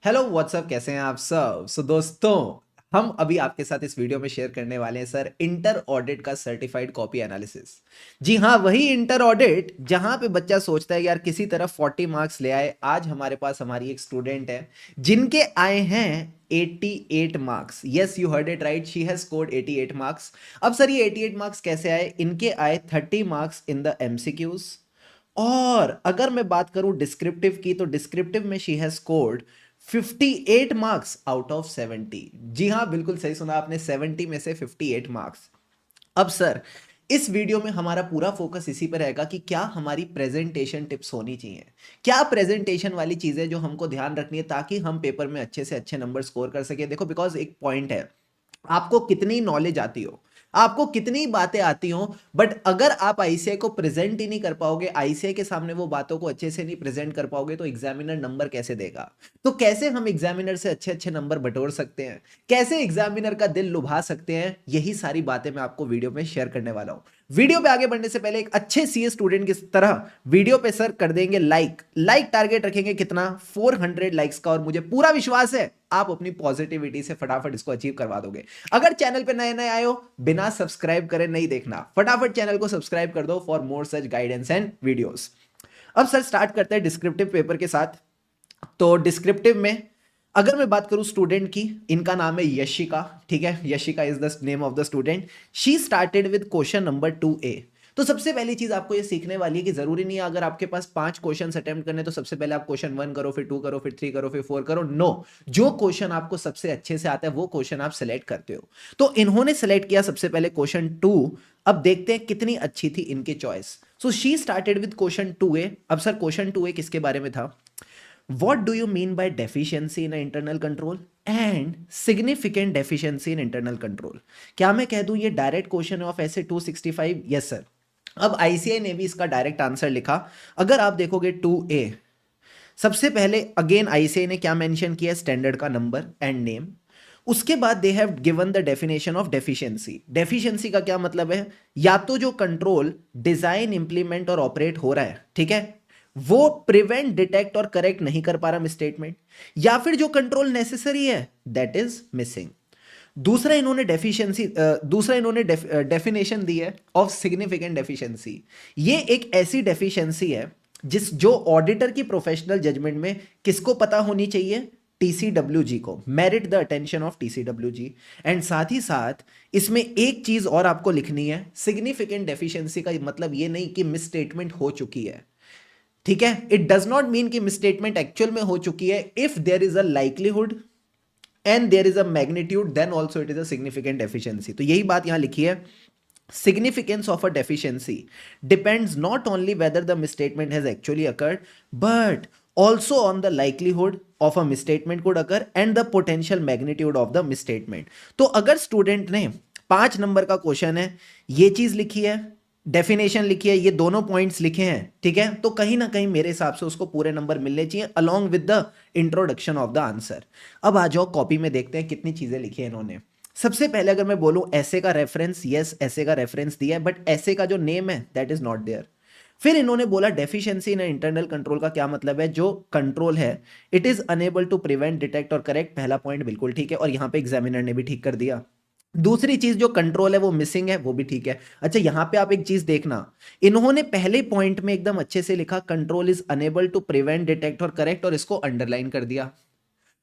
Hello what's up, कैसे हैं आप सब। दोस्तों, हम अभी आपके साथ इस वीडियो में शेयर करने वाले हैं सर इंटर ऑडिट का सर्टिफाइड कॉपी एनालिसिस। जी हाँ, वही इंटर ऑडिट जहां पे बच्चा सोचता है यार किसी तरह 40 मार्क्स ले आए। आज हमारे पास हमारी एक स्टूडेंट है जिनके आए हैं 88 marks. Yes, you heard it right, she has scored 88 marks. अब सर ये 88 मार्क्स कैसे आए? इनके आए 30 मार्क्स इन द एमसीक्यूज। और अगर मैं बात करूं डिस्क्रिप्टिव की, तो डिस्क्रिप्टिव में she has scored 58 marks out of 70। जी हाँ, बिल्कुल सही सुना आपने, 70 में से 58 मार्क्स। अब सर इस वीडियो में हमारा पूरा फोकस इसी पर रहेगा कि क्या हमारी प्रेजेंटेशन टिप्स होनी चाहिए, क्या प्रेजेंटेशन वाली चीजें जो हमको ध्यान रखनी है ताकि हम पेपर में अच्छे से अच्छे नंबर स्कोर कर सके। देखो, बिकॉज एक पॉइंट है, आपको कितनी नॉलेज आती हो, आपको कितनी बातें आती हो, बट अगर आप आईसीआई को प्रेजेंट ही नहीं कर पाओगे, आईसीआई के सामने वो बातों को अच्छे से नहीं प्रेजेंट कर पाओगे, तो एग्जामिनर नंबर कैसे देगा? तो कैसे हम एग्जामिनर से अच्छे अच्छे नंबर बटोर सकते हैं, कैसे एग्जामिनर का दिल लुभा सकते हैं, यही सारी बातें मैं आपको वीडियो में शेयर करने वाला हूं। वीडियो पे आगे बढ़ने से पहले एक अच्छे सीए स्टूडेंट की तरह वीडियो पे सर कर देंगे लाइक टारगेट रखेंगे कितना, 400 लाइक्स का। और मुझे पूरा विश्वास है आप अपनी पॉजिटिविटी से फटाफट इसको अचीव करवा दोगे। अगर चैनल पे नए नए आए हो, बिना सब्सक्राइब करे नहीं देखना, फटाफट चैनल को सब्सक्राइब कर दो for more such guidance and videos. अब सर स्टार्ट करते हैं डिस्क्रिप्टिव पेपर के साथ। तो डिस्क्रिप्टिव में अगर मैं बात करूं स्टूडेंट की, इनका नाम है यशिका। ठीक है, Yashika is the name of the student. She started with question number 2A। तो सबसे पहली चीज आपको ये सीखने वाली है कि जरूरी नहीं है अगर आपके पास 5 क्वेश्चन अटेम्प्ट करने तो सबसे पहले आप क्वेश्चन 1 करो, फिर 2 करो, फिर 3 करो, फिर 4 करो। नो, जो क्वेश्चन आपको सबसे अच्छे से आता है वो क्वेश्चन आप सेलेक्ट करते हो। तो इन्होंने सेलेक्ट किया सबसे पहले क्वेश्चन 2। अब देखते हैं कितनी अच्छी थी इनकी choice. So she started with question 2A। अब सर क्वेश्चन 2A किसके बारे में था? What do you mean by deficiency in internal control and significant deficiency in internal control? क्या मैं कह दूं ये डायरेक्ट क्वेश्चन है ऑफ ऐसे 265? Yes sir. अब आईसीआई ने भी इसका डायरेक्ट आंसर लिखा। अगर आप देखोगे 2A, सबसे पहले अगेन आईसीआई ने क्या मेंशन किया? स्टैंडर्ड का नंबर एंड नेम। उसके बाद they have given the definition of deficiency. Deficiency का क्या मतलब है? या तो जो कंट्रोल डिजाइन, इंप्लीमेंट और ऑपरेट हो रहा है, ठीक है, वो प्रिवेंट, डिटेक्ट और करेक्ट नहीं कर पा रहा मिसस्टेटमेंट, या फिर जो कंट्रोल नेसेसरी है दैट इज मिसिंग। दूसरा इन्होंने डेफिनेशन दी है ऑफ सिग्निफिकेंट डेफिशिएंसी। ये एक ऐसी डेफिशिएंसी है जो ऑडिटर की प्रोफेशनल जजमेंट में किसको पता होनी चाहिए? टीसीडब्ल्यूजी को, merit the attention of TCWG. And साथ ही साथ इसमें एक चीज और आपको लिखनी है, सिग्निफिकेंट डेफिशिएंसी का मतलब ये नहीं कि मिस स्टेटमेंट हो चुकी है, ठीक है, इट डज नॉट मीन कि मिसस्टेटमेंट एक्चुअल में हो चुकी है। If there is a likelihood and there is a magnitude then also it is a significant deficiency. तो यही बात यहां लिखी है, significance of a deficiency depends not only whether the misstatement has actually occurred but also on the likelihood of a misstatement could occur and the potential magnitude of the misstatement। तो अगर student ने 5 number का question है, ये चीज लिखी है, definition लिखी है, ये दोनों पॉइंट्स लिखे हैं, ठीक है, तो कहीं ना कहीं मेरे हिसाब से उसको पूरे नंबर मिलने चाहिए along with the introduction of the answer. अब आ जाओ कॉपी में, देखते हैं कितनी चीजें लिखी है इन्होंने। सबसे पहले अगर मैं बोलूं ऐसे का रेफरेंस, यस ऐसे का रेफरेंस दिया है, बट ऐसे का जो नेम है दैट इज नॉट देयर। फिर इन्होंने बोला डेफिशिएंसी इन इंटरनल कंट्रोल का क्या मतलब है? जो कंट्रोल है it is enable to prevent, detect और करेक्ट। पहला पॉइंट बिल्कुल ठीक है, और यहां पे एग्जामिनर ने भी ठीक कर दिया। दूसरी चीज जो कंट्रोल है वो मिसिंग है, वो भी ठीक है। अच्छा, यहां पे आप एक चीज देखना, इन्होंने पहले पॉइंट में एकदम अच्छे से लिखा control is enable to prevent, detect और करेक्ट, और इसको अंडरलाइन कर दिया।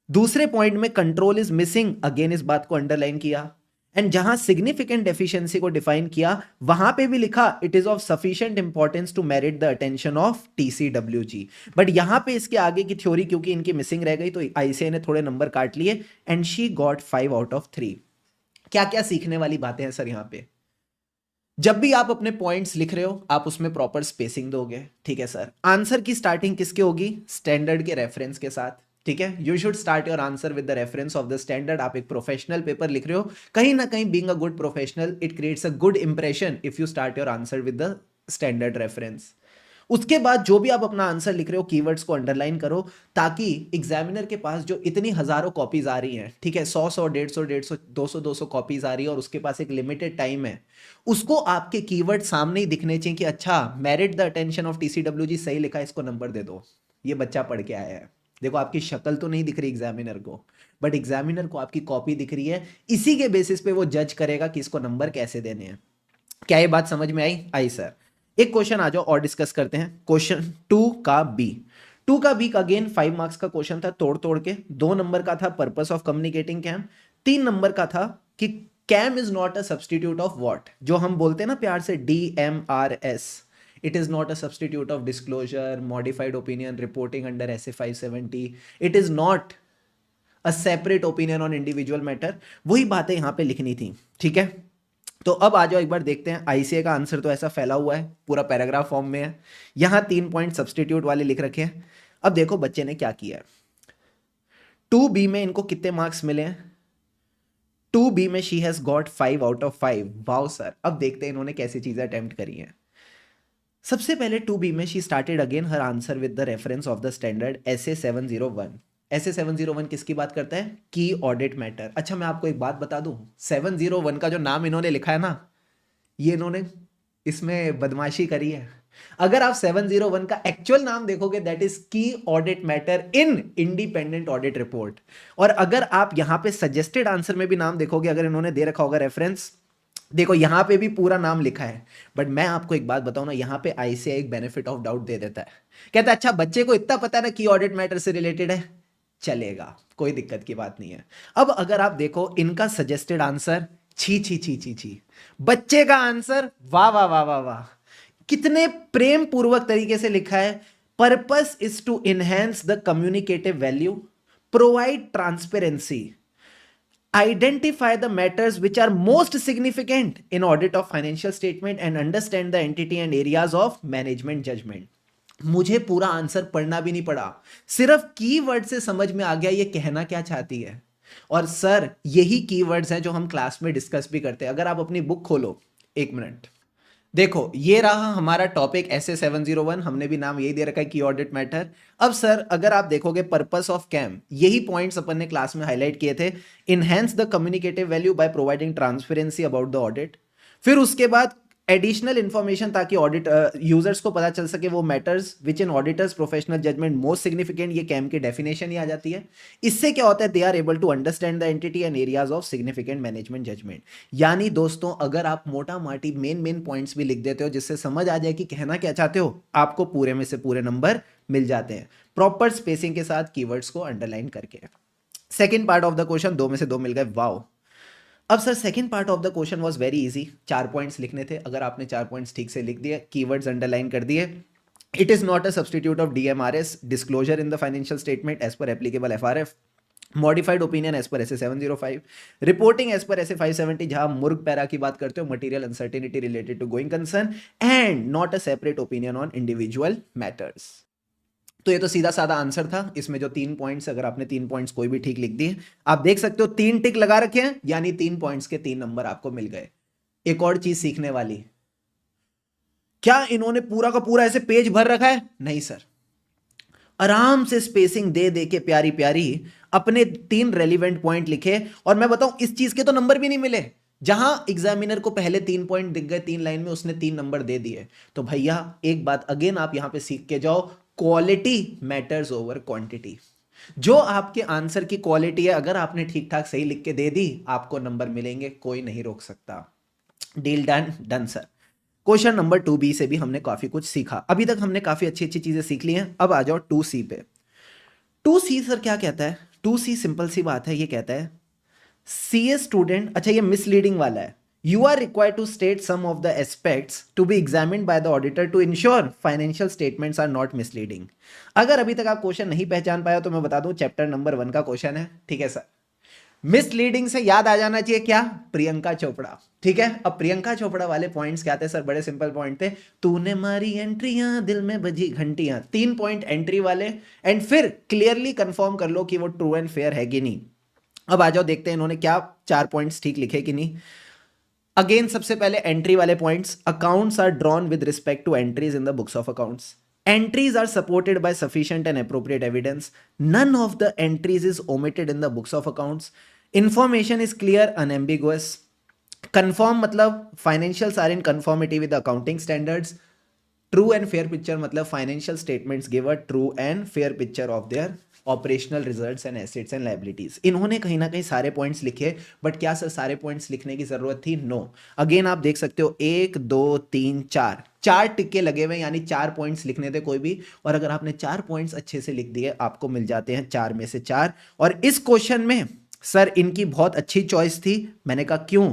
दूसरे पॉइंट में कंट्रोल इज मिसिंग, अगेन इस बात को अंडरलाइन किया। एंड जहां सिग्निफिकेंट डेफिशिएंसी को डिफाइन किया वहां पे भी लिखा it is of sufficient importance to merit the attention of TCWG. But यहां पे इसके आगे की थ्योरी क्योंकि इनकी मिसिंग रह गई तो आईसीआई ने थोड़े नंबर काट लिए एंड शी गॉट 5/3। क्या क्या सीखने वाली बातें हैं सर यहां पे? जब भी आप अपने पॉइंट्स लिख रहे हो आप उसमें प्रॉपर स्पेसिंग दोगे, ठीक है सर। आंसर की स्टार्टिंग किसके होगी? स्टैंडर्ड के रेफरेंस के साथ, ठीक है। You should start your answer with the reference of the standard. आप एक प्रोफेशनल पेपर लिख रहे हो, कहीं ना कहीं being a good professional it creates a good impression if you start your answer with the standard reference. उसके बाद जो भी आप अपना आंसर लिख रहे हो कीवर्ड्स को अंडरलाइन करो, ताकि एग्जामिनर के पास जो इतनी हजारों कॉपीज आ रही हैं, ठीक है, 100 150 200 कॉपीज आ रही है और उसके पास एक लिमिटेड टाइम है, उसको आपके कीवर्ड सामने ही दिखने चाहिए कि अच्छा merit the attention of TCWG सही लिखा है, इसको नंबर दे दो, ये बच्चा पढ़ के आया है। देखो आपकी शक्ल तो नहीं दिख रही एग्जामिनर को, बट एग्जामिनर को आपकी कॉपी दिख रही है। इसी के बेसिस पे वो जज करेगा कि इसको नंबर कैसे देने हैं। क्या ये बात समझ में आई? आई सर। एक क्वेश्चन आ जाओ और डिस्कस करते हैं। क्वेश्चन 2 का बी। 2 का बी का अगेन 5 मार्क्स का क्वेश्चन था, तोड़ तोड़ के। 2 नंबर का था पर्पस ऑफ कम्युनिकेटिंग कैम। 3 नंबर का था कि KAM is not a substitute of what, जो हम बोलते हैं ना प्यार से DMRS। It is not a substitute of disclosure, modified opinion, reporting under SA 570। It is not a separate opinion on individual matter. वही बातें यहां पे लिखनी थी, ठीक है। तो अब आ जाओ एक बार देखते हैं। ICA का आंसर तो ऐसा फैला हुआ है, पूरा पैराग्राफ फॉर्म में है। यहां 3 पॉइंट सब्सटीट्यूट वाले लिख रखे हैं। अब देखो बच्चे ने क्या किया है। 2B में इनको कितने मार्क्स मिले हैं? 2B में she has got 5 out of 5। Wow sir. अब देखते हैं इन्होंने कैसी चीजें अटेम्प्ट करी हैं। सबसे पहले 2B में she started again her answer with the reference of the standard SA 701। SA 701 किसकी बात करता है? की ऑडिट मैटर। अच्छा मैं आपको एक बात बता दूं, 701 का जो नाम इन्होंने लिखा है ना, ये इन्होंने इसमें बदमाशी करी है। अगर आप 701 का एक्चुअल नाम देखोगे, दैट इज की audit matter in independent audit report. और अगर आप यहां पे सजेस्टेड आंसर में भी नाम देखोगे, अगर इन्होंने दे रखा होगा रेफरेंस, देखो यहां पे भी पूरा नाम लिखा है। बट मैं आपको एक बात बताऊं ना, यहां पे ICA एक बेनिफिट ऑफ डाउट दे देता है। कहता है अच्छा बच्चे को इतना पता है ना की ऑडिट मैटर से रिलेटेड है, चलेगा, कोई दिक्कत की बात नहीं है। अब अगर आप देखो इनका सजेस्टेड आंसर, छी छी छी छी छी। बच्चे का आंसर, वाह वाह वाह वाह वाह, कितने प्रेम पूर्वक तरीके से लिखा है। Purpose is to enhance the communicative value, provide transparency, identify the matters which are most significant in audit of financial statement, and understand the entity and areas of management judgment। मुझे पूरा आंसर पढ़ना भी नहीं पड़ा, सिर्फ keyword से समझ में आ गया ये कहना क्या चाहती है। और सर यही कीवर्ड्स हैं जो हम क्लास में डिस्कस भी करते हैं। अगर आप अपनी बुक खोलो, एक मिनट देखो, ये रहा हमारा टॉपिक SA 701। हमने भी नाम यही दे रखा है की ऑडिट मैटर। अब सर अगर आप देखोगे पर्पस ऑफ कैम, यही पॉइंट्स अपन ने क्लास में हाईलाइट किए थे। Enhance the communicative value by providing transparency about the audit. फिर उसके बाद एडिशनल इंफॉर्मेशन, ताकि ऑडिट यूजर्स को पता चल सके वो matters which in auditors professional judgement most significant. ये कैम की डेफिनेशन ही आ जाती है। इससे क्या होता है? They are able to understand the entity and areas of significant management judgement. यानी दोस्तों अगर आप मोटा माटी मेन पॉइंट्स भी लिख देते हो जिससे समझ आ जाए कि कहना क्या चाहते हो, आपको पूरे में से पूरे नंबर मिल जाते हैं, प्रॉपर स्पेसिंग के साथ कीवर्ड्स को अंडरलाइन करके। Second part of the question, 2 में से 2 मिल गए, वाओ। अब sir second part of the question was very easy. 4 points लिखने थे, अगर आपने 4 पॉइंट्स ठीक से लिख दिए, कीवर्ड्स अंडरलाइन कर दिए। It is not a substitute of DMRS, disclosure in the financial statement as per applicable FRF, modified opinion as per SA 705, reporting as per SA 570 जहां मुर्ग पैरा की बात करते हो, material uncertainty related to going concern, and not a separate opinion on individual matters. तो ये तो सीधा साधा आंसर था। इसमें जो 3 पॉइंट्स, अगर आपने 3 पॉइंट्स कोई भी ठीक लिख दिए, आप देख सकते हो 3 टिक लगा रखे हैं, यानी 3 पॉइंट्स के 3 नंबर आपको मिल गए। एक और चीज सीखने वाली, क्या इन्होंने पूरा का पूरा ऐसे पेज भर रखा है? नहीं सर, आराम से स्पेसिंग दे दे के प्यारी प्यारी अपने 3 रेलिवेंट पॉइंट लिखे। और मैं बताऊं इस चीज के तो नंबर भी नहीं मिले। जहां एग्जामिनर को पहले 3 पॉइंट दिख गए 3 लाइन में, उसने 3 नंबर दे दिए। तो भैया एक बात अगेन आप यहां पे सीख के जाओ, क्वालिटी मैटर्स ओवर क्वांटिटी। जो आपके आंसर की क्वालिटी है, अगर आपने ठीक ठाक सही लिख के दे दी, आपको नंबर मिलेंगे, कोई नहीं रोक सकता। Deal done done sir. Question number 2B से भी हमने काफी कुछ सीखा। अभी तक हमने काफी अच्छी अच्छी चीजें सीख ली हैं। अब आ जाओ 2C पे। 2C सर क्या कहता है? 2C सिंपल सी बात है, ये कहता है CA स्टूडेंट, अच्छा ये मिसलीडिंग वाला है। You are required to state some of the aspects to be examined by the auditor to ensure financial statements are not misleading। अगर अभी तक आप क्वेश्चन नहीं पहचान पाए तो मैं बता दूं, चैप्टर नंबर 1 का क्वेश्चन है, ठीक है सर। मिसलीडिंग से याद आ जाना चाहिए क्या? प्रियंका चोपड़ा, ठीक है। अब प्रियंका चोपड़ा वाले पॉइंट्स क्या थे सर? बड़े सिंपल पॉइंट थे। तूने मारी एंट्रियां, दिल में बजी घंटियां, 3 पॉइंट एंट्री वाले। एंड फिर क्लियरली कंफर्म कर लो कि वो ट्रू एंड फेयर है कि नहीं। अब आ जाओ देखते हैं इन्होंने क्या 4 पॉइंट्स ठीक लिखे कि नहीं। अगेन सबसे पहले एंट्री वाले points, accounts are drawn with respect to entries in the books of accounts. Entries are supported by sufficient and appropriate evidence. None of the entries is omitted in the books of accounts. Information is clear, unambiguous. Conform मतलब financials are in conformity with the accounting standards. True and fair picture मतलब financial statements give a true and fair picture of their operational results and assets and liabilities. इन्होंने कहीं ना कहीं सारे points लिखे, but क्या sir सारे points लिखने की जरूरत थी? नो। अगेन आप देख सकते हो 1 2 3 4 4 टिक्के लगे हुए, यानी 4 पॉइंट्स लिखने थे कोई भी, और अगर आपने 4 पॉइंट्स अच्छे से लिख दिए आपको मिल जाते हैं 4 में से 4। और इस क्वेश्चन में सर इनकी बहुत अच्छी चॉइस थी। मैंने कहा क्यों?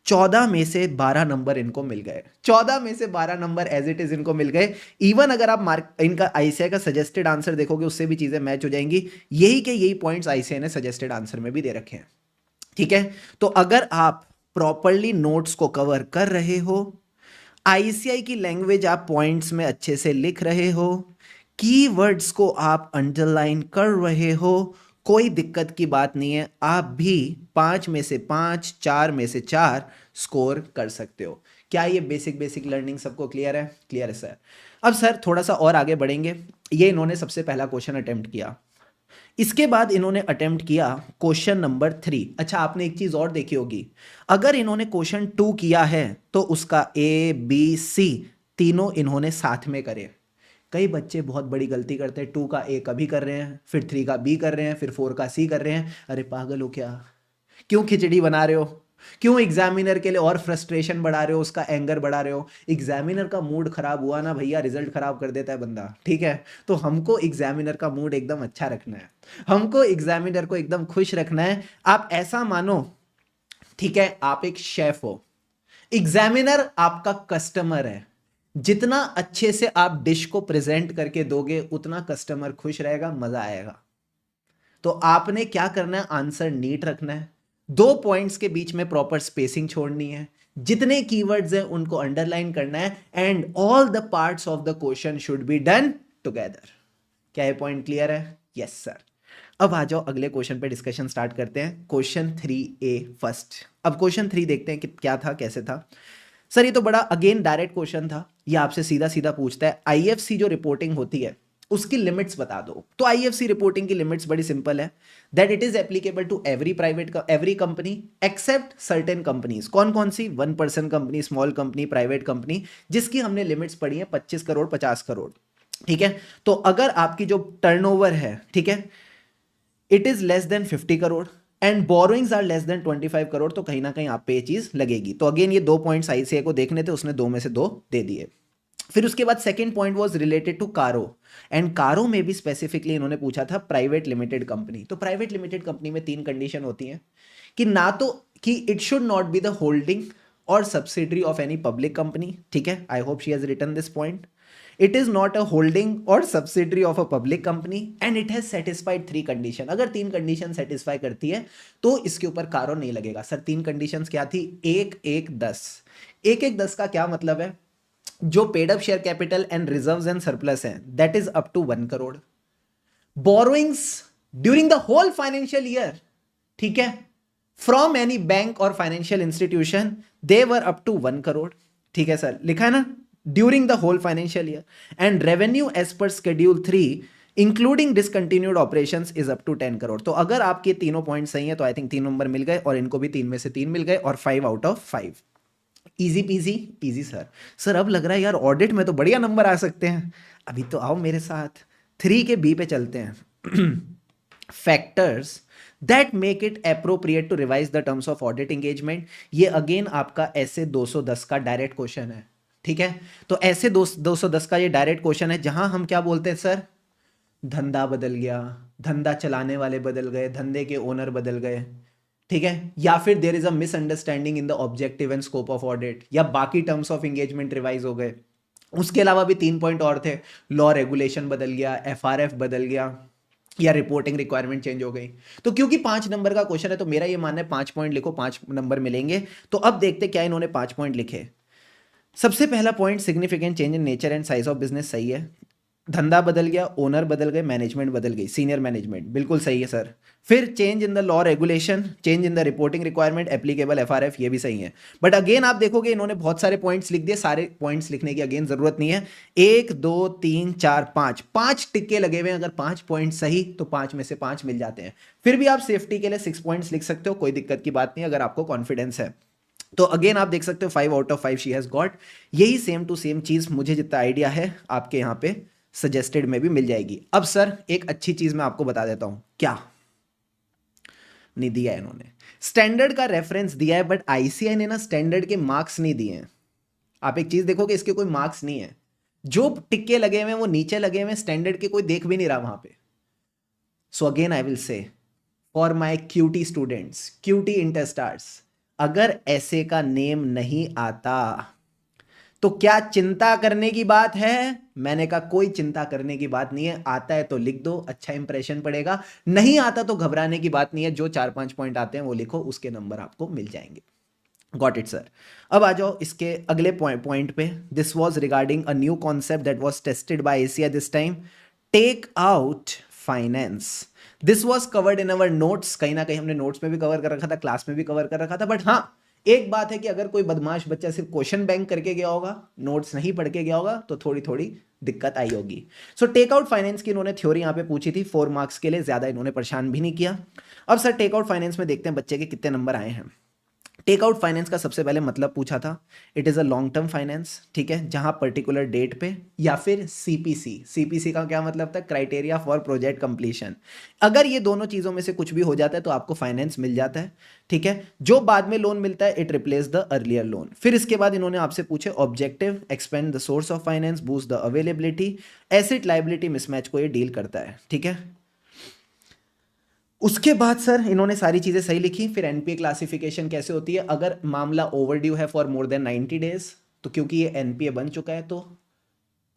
14 में से 12 नंबर इनको मिल गए, 14 में से 12 नंबर एज इट इज इनको मिल गए। इवन अगर आप मार्क इनका आईसीआई का सजेस्टेड आंसर देखोगे उससे भी चीजें मैच हो जाएंगी। यही के यही पॉइंट्स आईसीआई ने सजेस्टेड आंसर में भी दे रखे हैं। ठीक है, तो अगर आप प्रॉपरली नोट्स को कवर कर रहे हो, आईसीआई की लैंग्वेज आप पॉइंट्स में अच्छे से लिख रहे हो, कीवर्ड्स को आप अंडरलाइन कर रहे हो, कोई दिक्कत की बात नहीं है। आप भी 5 में से 5 4 में से 4 स्कोर कर सकते हो। क्या ये बेसिक लर्निंग सबको क्लियर है? क्लियर है सर। अब सर थोड़ा सा और आगे बढ़ेंगे। ये इन्होंने सबसे पहला क्वेश्चन अटेम्प्ट किया, इसके बाद इन्होंने अटेम्प्ट किया क्वेश्चन नंबर 3। अच्छा आपने एक चीज और देखी होगी, अगर इन्होंने क्वेश्चन 2 किया है तो उसका ए बी सी तीनों इन्होंने साथ में करे। कई बच्चे बहुत बड़ी गलती करते हैं, 2 का ए कभी कर रहे हैं, फिर 3 का बी कर रहे हैं, फिर 4 का सी कर रहे हैं। अरे पागल हो क्या? क्यों खिचड़ी बना रहे हो? क्यों एग्जामिनर के लिए और फ्रस्ट्रेशन बढ़ा रहे हो, उसका एंगर बढ़ा रहे हो? एग्जामिनर का मूड खराब हुआ ना भैया, रिजल्ट खराब कर देता है बंदा। ठीक है, तो हमको एग्जामिनर का मूड एकदम अच्छा रखना है, हमको एग्जामिनर को एकदम खुश रखना है। आप ऐसा मानो, ठीक है, आप एक शेफ हो, एग्जामिनर आपका कस्टमर है। जितना अच्छे से आप डिश को प्रेजेंट करके दोगे उतना कस्टमर खुश रहेगा, मजा आएगा। तो आपने क्या करना है? आंसर नीट रखना है, 2 पॉइंट्स के बीच में प्रॉपर स्पेसिंग छोड़नी है, जितने कीवर्ड्स हैं उनको अंडरलाइन करना है, and all the parts of the question should be done together. क्या ये पॉइंट क्लियर है? Yes sir. अब आ जाओ अगले क्वेश्चन पे डिस्कशन स्टार्ट करते हैं। Question 3A first. अब क्वेश्चन 3 देखते हैं कि क्या था, कैसे था। सर ये तो बड़ा अगेन डायरेक्ट क्वेश्चन था, ये आपसे सीधा सीधा पूछता है आईएफसी जो रिपोर्टिंग होती है उसकी लिमिट्स बता दो। तो आईएफसी रिपोर्टिंग की लिमिट्स बड़ी सिंपल है, that it is applicable to every company except certain companies. कौन कौन सी? 1% company, small company, private company, जिसकी हमने लिमिट्स पढ़ी है 25 करोड़ 50 करोड़। ठीक है, तो अगर आपकी जो टर्नओवर है, ठीक है, it is less than 50 crore and borrowings are less than 25 crore, तो कहीं ना कहीं आप पे ये चीज लगेगी। तो अगेन ये 2 पॉइंट्स आईसीआई को देखने थे, उसने 2 में से 2 दे दिए। फिर उसके बाद second point was related to CARO, and CARO में भी स्पेसिफिकली इन्होंने पूछा था प्राइवेट लिमिटेड कंपनी। तो प्राइवेट लिमिटेड कंपनी में 3 कंडीशन होती हैं कि ना तो कि it should not be the holding or subsidiary of any public company. ठीक है, I hope she has written this point. It is not a holding or subsidiary of a public company and it has satisfied 3 condition. अगर 3 condition satisfy करती है तो इसके ऊपर कारो नहीं लगेगा। सर 3 कंडीशंस क्या थी? 1 1 10। 1 1 10 का क्या मतलब है? जो paid up share capital and reserves and surplus है that is up to 1 crore. Borrowings during the whole financial year, ठीक है, from any bank or financial institution they were up to 1 crore. ठीक है सर, लिखा है ना, during the whole financial year. And revenue as per schedule 3 including discontinued operations is up to 10 crore. तो अगर आपके तीनों पॉइंट सही है तो आई थिंक 3 नंबर मिल गए, और इनको भी 3 में से 3 मिल गए, और 5 out of 5। Easy PG PG sir. Sir अब लग रहा है यार ऑडिट में तो बढ़िया नंबर आ सकते हैं। अभी तो आओ मेरे साथ 3 के बी पे चलते हैं। Factors that make it appropriate to revise the terms of audit engagement. ये अगेन आपका ऐसे 210 का डायरेक्ट क्वेश्चन है। ठीक है, तो ऐसे 210 का ये डायरेक्ट क्वेश्चन है, जहां हम क्या बोलते हैं सर? धंधा बदल गया, धंधा चलाने वाले बदल गए, धंधे के ओनर बदल गए। ठीक है, या फिर there is a misunderstanding in the objective and scope of audit, या बाकी टर्म्स ऑफ एंगेजमेंट रिवाइज हो गए। उसके अलावा भी 3 पॉइंट और थे, लॉ रेगुलेशन बदल गया, एफआरएफ बदल गया, या रिपोर्टिंग रिक्वायरमेंट चेंज हो गई। तो क्योंकि 5 नंबर का क्वेश्चन है तो मेरा ये मानना है 5 पॉइंट लिखो, 5 नंबर मिलेंगे। तो अब देखते क्या इन्होंने 5 पॉइंट लिखे। सबसे पहला point, significant change in nature and size of business, सही है। धंधा बदल गया, ओनर बदल गए, मैनेजमेंट बदल गई, सीनियर मैनेजमेंट, बिल्कुल सही है सर। फिर change in the law regulation, change in the reporting requirement, applicable FRF, ये भी सही है। बट अगेन आप देखोगे इन्होंने बहुत सारे पॉइंट्स लिख दिए, सारे पॉइंट्स लिखने की अगेन जरूरत नहीं है। 1 2 3 4 5 टिक्के लगे हुए हैं, अगर 5 पॉइंट सही तो 5 में से 5 मिल जाते हैं। फिर भी आप सेफ्टी के लिए 6 पॉइंट्स लिख सकते हो, कोई दिक्कत की बात नहीं अगर आपको कॉन्फिडेंस है। तो अगेन आप देख सकते हो 5 out of 5 she has got. यही सेम टू सेम चीज मुझे जितना आइडिया है आपके यहाँ पे सजेस्टेड में भी मिल जाएगी। अब सर एक अच्छी चीज मैं आपको बता देता हूं, क्या नहीं दिया है इन्होंने, स्टैंडर्ड का रेफरेंस दिया है, बट आईसीआई ने ना स्टैंडर्ड के मार्क्स नहीं दिए हैं। आप एक चीज देखोगे, इसके कोई मार्क्स नहीं है, जो टिक्के लगे हुए हैं वो नीचे लगे हुए हैं, स्टैंडर्ड के कोई देख भी नहीं रहा वहां पे। So again I will say for my cutie students, cutie inter stars, अगर ऐसे का नेम नहीं आता तो क्या चिंता करने की बात है? मैंने कहा कोई चिंता करने की बात नहीं है, आता है तो लिख दो, अच्छा इंप्रेशन पड़ेगा, नहीं आता तो घबराने की बात नहीं है, जो 4-5 पॉइंट आते हैं वो लिखो, उसके नंबर आपको मिल जाएंगे। Got it sir. अब आ जाओ इसके अगले पॉइंट पे। This was regarding a new concept that was tested by Asia this time, take out finance. This was covered in our notes, कहीं ना कहीं हमने नोट्स में भी कवर कर रखा था, क्लास में भी कवर कर रखा था, बट हाँ एक बात है कि अगर कोई बदमाश बच्चा सिर्फ क्वेश्चन बैंक करके गया होगा, नोट्स नहीं पढ़ के गया होगा, तो थोड़ी थोड़ी दिक्कत आई होगी। सो टेक आउट फाइनेंस की इन्होंने थ्योरी यहां पे पूछी थी 4 मार्क्स के लिए, ज्यादा इन्होंने परेशान भी नहीं किया। अब सर टेक आउट फाइनेंस में देखते हैं बच्चे के कितने नंबर आए हैं। टेक आउट फाइनेंस का सबसे पहले मतलब पूछा था, it is a long term finance, ठीक है, जहां पर्टिकुलर डेट पे, या फिर सीपीसी। सीपीसी का क्या मतलब था? Criteria for project completion. अगर ये दोनों चीजों में से कुछ भी हो जाता है तो आपको फाइनेंस मिल जाता है, ठीक है। जो बाद में लोन मिलता है, it replace the earlier loan. फिर इसके बाद इन्होंने आपसे पूछे objective, expand the source of finance, boost the availability, asset liability mismatch को ये डील करता है, ठीक है। उसके बाद सर इन्होंने सारी चीजें सही लिखी। फिर एनपीए क्लासिफिकेशन कैसे होती है, अगर मामला ओवरड्यू है फॉर मोर देन 90 डेज, तो क्योंकि ये एनपीए बन चुका है, तो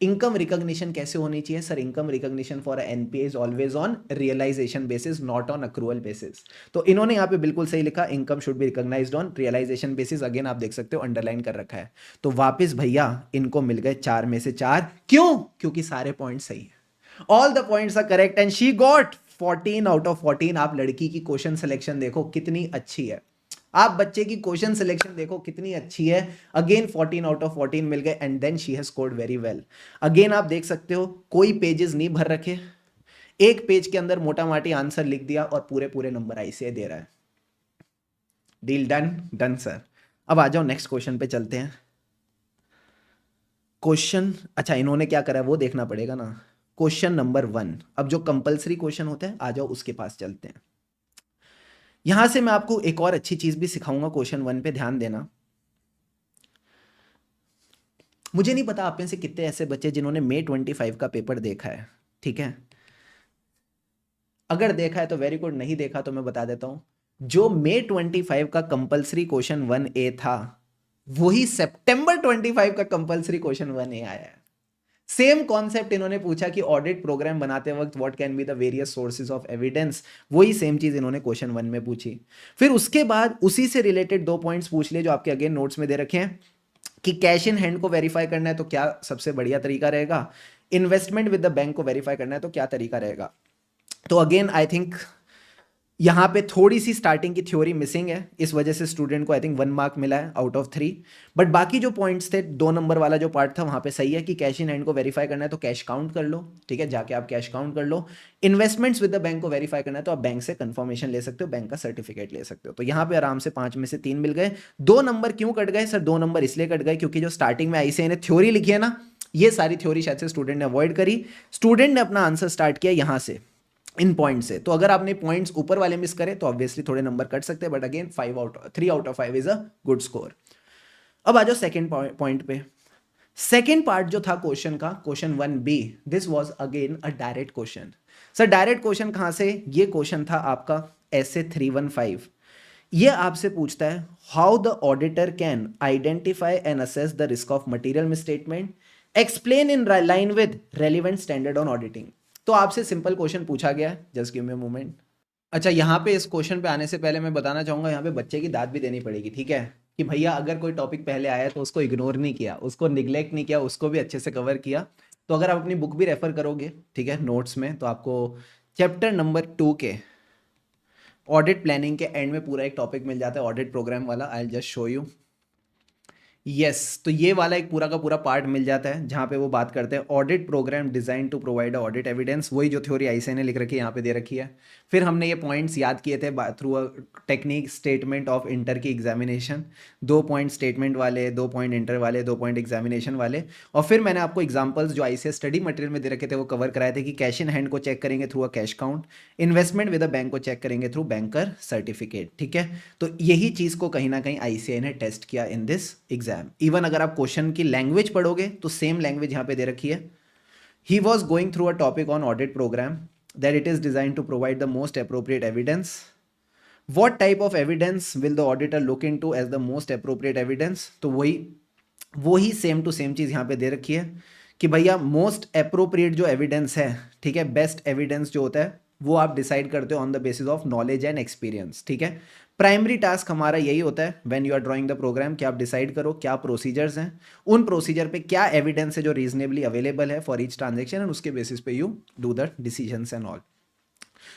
इनकम रिकॉग्निशन कैसे होनी चाहिए sir? Income recognition for NPA is always on realisation basis, not on accrual basis. तो इन्होंने यहाँ पे बिल्कुल सही लिखा, income should be recognised on realisation basis. Again आप देख सकते हो अंडरलाइन कर रखा है। तो वापस भैया इनको मिल गए 4 में से 4। क्यों? क्योंकि सारे पॉइंट सही है, all the points are correct and she got 14 out of 14। आप लड़की की क्वेश्चन सिलेक्शन देखो कितनी अच्छी है, आप बच्चे की क्वेश्चन सिलेक्शन देखो कितनी अच्छी है। अगेन 14 आउट ऑफ 14 मिल गए and then she has scored very well. Again आप देख सकते हो कोई पेजेस नहीं भर रखे, एक पेज के अंदर मोटा माटी आंसर लिख दिया और पूरे पूरे नंबर आईसीआई दे रहा है। Deal done, done sir. अब आ जाओ नेक्स्ट क्वेश्चन पे चलते हैं। क्वेश्चन, अच्छा इन्होंने क्या करा है वो देखना पड़ेगा ना। क्वेश्चन नंबर 1, अब जो कंपलसरी क्वेश्चन होता है आ जाओ उसके पास चलते हैं। यहां से मैं आपको एक और अच्छी चीज भी सिखाऊंगा, क्वेश्चन 1 पे ध्यान देना। मुझे नहीं पता आप में से कितने ऐसे बच्चे जिन्होंने May 25 का पेपर देखा है, ठीक है। अगर देखा है तो वेरी गुड, नहीं देखा तो मैं बता देता हूं, जो May 25 का कंपलसरी क्वेश्चन 1A था, वही September 25 का कंपलसरी क्वेश्चन 1A आया है। सेम कॉन्सेप्ट इन्होंने पूछा कि ऑडिट प्रोग्राम बनाते वक्त what can be the various sources of evidence, वही सेम चीज इन्होंने क्वेश्चन 1 में पूछी। फिर उसके बाद उसी से रिलेटेड 2 पॉइंट्स पूछ लिए जो आपके अगेन नोट्स में दे रखे हैं, कि कैश इन हैंड को वेरीफाई करना है तो क्या सबसे बढ़िया तरीका रहेगा, इन्वेस्टमेंट विद द बैंक को वेरीफाई करना है तो क्या तरीका रहेगा। तो अगेन आई थिंक यहाँ पे थोड़ी सी स्टार्टिंग की थ्योरी मिसिंग है, इस वजह से स्टूडेंट को आई थिंक 1 मार्क मिला है आउट ऑफ 3। बट बाकी जो पॉइंट्स थे, 2 नंबर वाला जो पार्ट था वहाँ पे सही है कि कैश इन हैंड को वेरीफाई करना है तो कैश काउंट कर लो, ठीक है, जाके आप कैश काउंट कर लो। इन्वेस्टमेंट्स विद द बैंक को वेरीफाई करना है तो आप बैंक से कंफर्मेशन ले सकते हो, बैंक का सर्टिफिकेट ले सकते हो। तो यहाँ पे आराम से 5 में से 3 मिल गए। 2 नंबर क्यों कट गए सर? 2 नंबर इसलिए कट गए क्योंकि जो स्टार्टिंग में आईसीआई ने थ्योरी लिखी है ना, ये सारी थ्योरी शायद से स्टूडेंट ने अवॉइड करी। स्टूडेंट ने अपना आंसर स्टार्ट किया यहाँ से, इन पॉइंट से। तो अगर आपने पॉइंट्स ऊपर वाले मिस करे तो ऑब्वियसली थोड़े नंबर कट सकते हैं, but again 3 out of 5 is a good score. अब आ जाओ सेकंड पॉइंट पे। सेकंड पार्ट जो था क्वेश्चन का, question 1B, this was again a direct question. Sir direct question कहां से? ये क्वेश्चन था आपका ऐसे 315। ये आपसे पूछता है how the auditor can identify and assess the risk of material misstatement, explain in line with relevant standard on auditing. तो आपसे सिंपल क्वेश्चन पूछा गया है, just give me a moment. अच्छा यहाँ पे इस क्वेश्चन पे आने से पहले मैं बताना चाहूंगा, यहाँ पे बच्चे की दाद भी देनी पड़ेगी, ठीक है, कि भैया अगर कोई टॉपिक पहले आया तो उसको इग्नोर नहीं किया, उसको निग्लेक्ट नहीं किया, उसको भी अच्छे से कवर किया। तो अगर आप अपनी बुक भी रेफर करोगे, ठीक है, नोट्स में, तो आपको चैप्टर नंबर 2 के ऑडिट प्लानिंग के एंड में पूरा एक टॉपिक मिल जाता है, ऑडिट प्रोग्राम वाला। I just show you. Yes तो ये वाला एक पूरा का पूरा पार्ट मिल जाता है जहाँ पे वो बात करते हैं audit programme design to provide audit evidence, वही जो थ्योरी आईसीए ने लिख रखी है यहाँ पे दे रखी है। फिर हमने ये पॉइंट्स याद किए थे through a technique statement of inter की एग्जामिनेशन, 2 पॉइंट स्टेटमेंट वाले, 2 पॉइंट इंटर वाले, 2 पॉइंट एग्जामिनेशन वाले। और फिर मैंने आपको एग्जाम्पल्स जो आईसीए स्टडी मटेरियल में दे रखे थे वो कवर कराए थे कि कैश इन हैंड को चेक करेंगे through a cash count, investment with a bank को चेक करेंगे थ्रू बैंकर सर्टिफिकेट। ठीक है, तो यही चीज़ को कहीं ना कहीं आईसीए ने टेस्ट किया इन दिस एग्जाम। इवन अगर आप क्वेश्चन की लैंग्वेज पढ़ोगे तो सेम लैंग्वेज यहाँ पे दे रखी है। He was going through a topic on audit programme that it is design to provide the most appropriate evidence. What type of evidence will the auditor look into as the most appropriate evidence, तो वही same to same चीज़ यहाँ पे दे रखी है कि भैया most appropriate जो एविडेंस है, ठीक है, बेस्ट एविडेंस जो होता है वो आप डिसाइड करते हो on the basis of knowledge and experience. ठीक है, प्राइमरी टास्क हमारा यही होता है when you are drawing the programme कि आप डिसाइड करो क्या प्रोसीजर्स हैं, उन प्रोसीजर पे क्या एविडेंस है जो रीजनेबली अवेलेबल है फॉर ईच ट्रांजेक्शन, एंड उसके बेसिस पे you do the decisions and all.